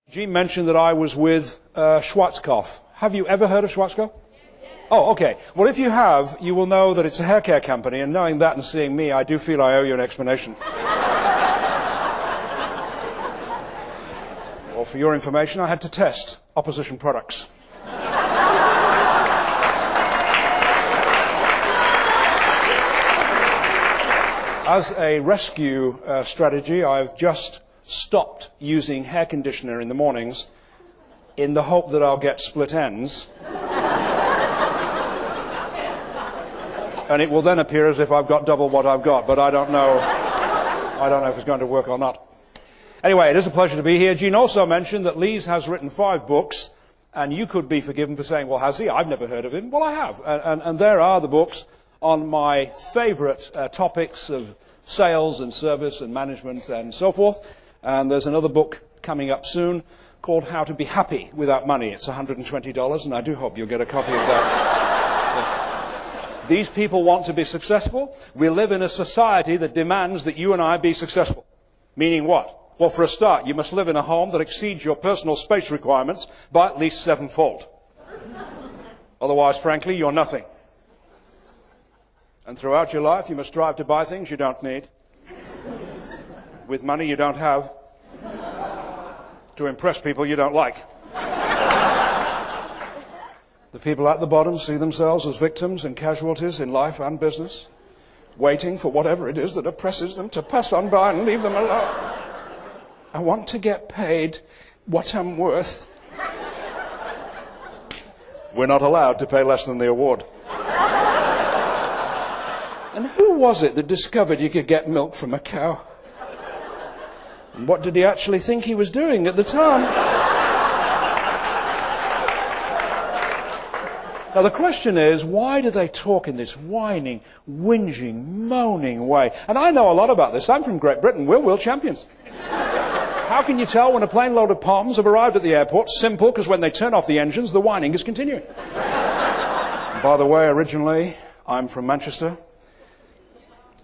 Gene mentioned that I was with Schwarzkopf. Have you ever heard of Schwarzkopf? Oh, okay. Well, if you have, you will know that it's a hair care company, and knowing that and seeing me, I do feel I owe you an explanation. Well, for your information, I had to test opposition products. As a rescue strategy, I've just stopped using hair conditioner in the mornings in the hope that I'll get split ends. And it will then appear as if I've got double what I've got, but I don't know if it's going to work or not. Anyway, it is a pleasure to be here. Gene also mentioned that Lees has written 5 books, and you could be forgiven for saying, well, has he? I've never heard of him. Well, I have. And there are the books on my favorite topics of sales and service and management and so forth. And there's another book coming up soon called How to Be Happy Without Money. It's $120, and I do hope you'll get a copy of that. These people want to be successful. We live in a society that demands that you and I be successful. Meaning what? Well, for a start, you must live in a home that exceeds your personal space requirements by at least 7-fold. Otherwise, frankly, you're nothing. And throughout your life, you must strive to buy things you don't need, with money you don't have, to impress people you don't like. The people at the bottom see themselves as victims and casualties in life and business, waiting for whatever it is that oppresses them to pass on by and leave them alone. I want to get paid what I'm worth. We're not allowed to pay less than the award. And who was it that discovered you could get milk from a cow? And what did he actually think he was doing at the time? Now the question is, why do they talk in this whining, whinging, moaning way? And I know a lot about this. I'm from Great Britain. We're world champions. How can you tell when a plane load of palms have arrived at the airport? Simple, because when they turn off the engines, the whining is continuing. By the way, originally, I'm from Manchester.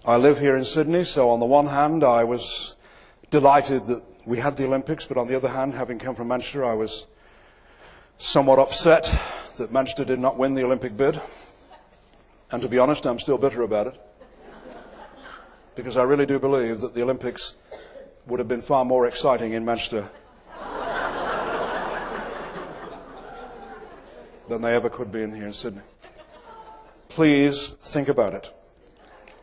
I live here in Sydney, so on the one hand, I was delighted that we had the Olympics, but on the other hand, having come from Manchester, I was somewhat upset that Manchester did not win the Olympic bid. And to be honest, I'm still bitter about it, because I really do believe that the Olympics would have been far more exciting in Manchester than they ever could be here in Sydney. Please think about it.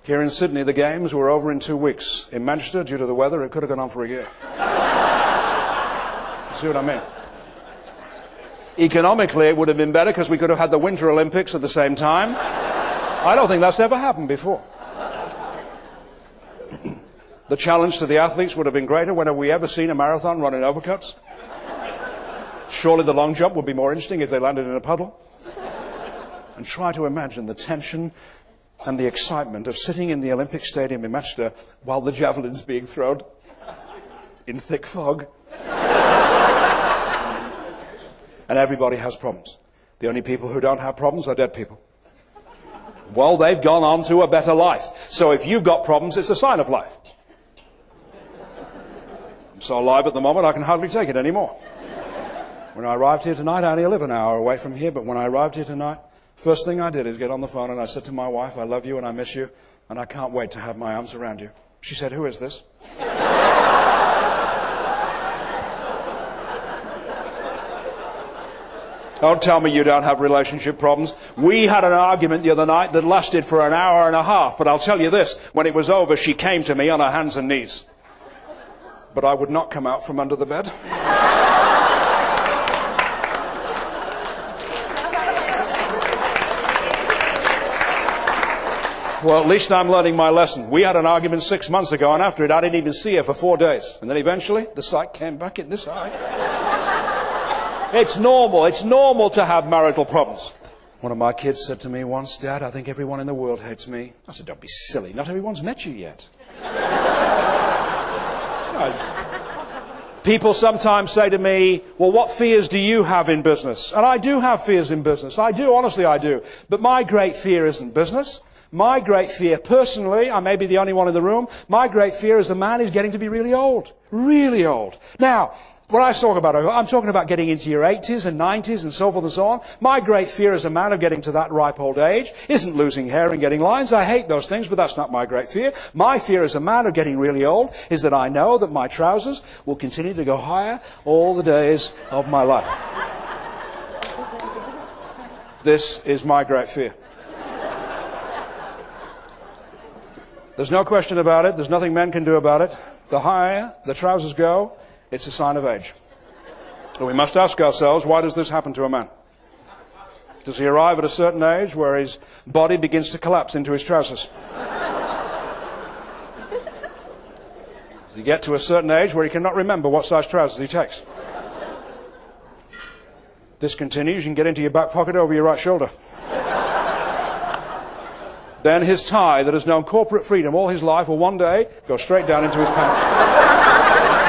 Here in Sydney, the games were over in 2 weeks. In Manchester, due to the weather, it could have gone on for a year. See what I mean? Economically, it would have been better because we could have had the Winter Olympics at the same time. I don't think that's ever happened before. The challenge to the athletes would have been greater. When have we ever seen a marathon run in overcuts? Surely the long jump would be more interesting if they landed in a puddle. And try to imagine the tension and the excitement of sitting in the Olympic Stadium in Manchester while the javelin's being thrown in thick fog. And everybody has problems. The only people who don't have problems are dead people. Well, they've gone on to a better life. So if you've got problems, it's a sign of life. I'm so alive at the moment, I can hardly take it anymore. When I arrived here tonight, I only live an hour away from here, but when I arrived here tonight, first thing I did is get on the phone and I said to my wife, I love you and I miss you, and I can't wait to have my arms around you. She said, who is this? Don't tell me you don't have relationship problems. We had an argument the other night that lasted for an hour and a half, but I'll tell you this, when it was over, she came to me on her hands and knees. But I would not come out from under the bed. Well, at least I'm learning my lesson. We had an argument 6 months ago, and after it, I didn't even see her for 4 days. And then eventually, the sight came back in this eye. It's normal. It's normal to have marital problems. One of my kids said to me once, Dad, I think everyone in the world hates me. I said, don't be silly. Not everyone's met you yet. People sometimes say to me, well, what fears do you have in business? And I do have fears in business. I do, honestly I do. But my great fear isn't business. My great fear, personally, I may be the only one in the room, my great fear is a man who's getting to be really old. Really old. Now, When I talk about it, I'm talking about getting into your 80s and 90s and so forth and so on. My great fear as a man of getting to that ripe old age isn't losing hair and getting lines. I hate those things, but that's not my great fear. My fear as a man of getting really old is that I know that my trousers will continue to go higher all the days of my life. This is my great fear. There's no question about it. There's nothing men can do about it. The higher the trousers go, it's a sign of age. And we must ask ourselves, why does this happen to a man? Does he arrive at a certain age where his body begins to collapse into his trousers? Does he get to a certain age where he cannot remember what size trousers he takes? This continues, you can get into your back pocket over your right shoulder. Then his tie that has known corporate freedom all his life will one day go straight down into his pants.